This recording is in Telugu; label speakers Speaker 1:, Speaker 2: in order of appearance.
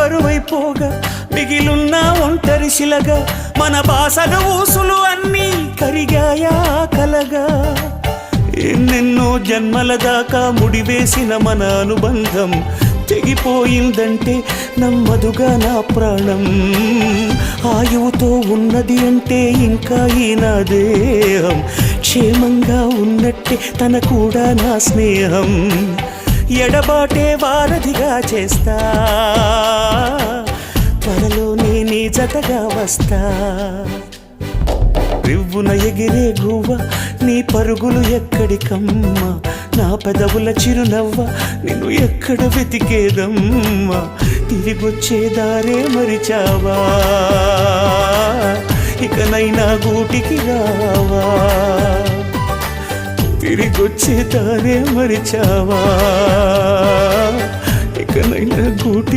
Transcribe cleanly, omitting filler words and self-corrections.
Speaker 1: బరువైపోగా మిగిలున్న ఒంటరి శిలగా మన బాసలు ఊసులు అన్నీ కరిగాయా కలగా ఎన్నెన్నో జన్మల దాకా ముడివేసిన మన అనుబంధం తెగిపోయిందంటే నమ్మదుగా నా ప్రాణం ఆయువుతో ఉన్నది అంటే ఇంకా ఈ నా దేహం క్షేమంగా ఉన్నట్టే తన కూడా నా స్నేహం ఎడబాటే వారధిగా చేస్తా త్వరలోనే నీ జతగా వస్తా రివ్వున ఎగిరే గువ్వ నీ పరుగులు ఎక్కడికమ్మ నా పెదవుల చిరునవ్వ నిన్ను ఎక్కడ వెతికేదమ్మా తిరిగొచ్చే దారే మరిచావా ఇకనైనా గూటికి రావా తిరిగొచ్చే దారే మరిచావా ఇకనైనా గూటి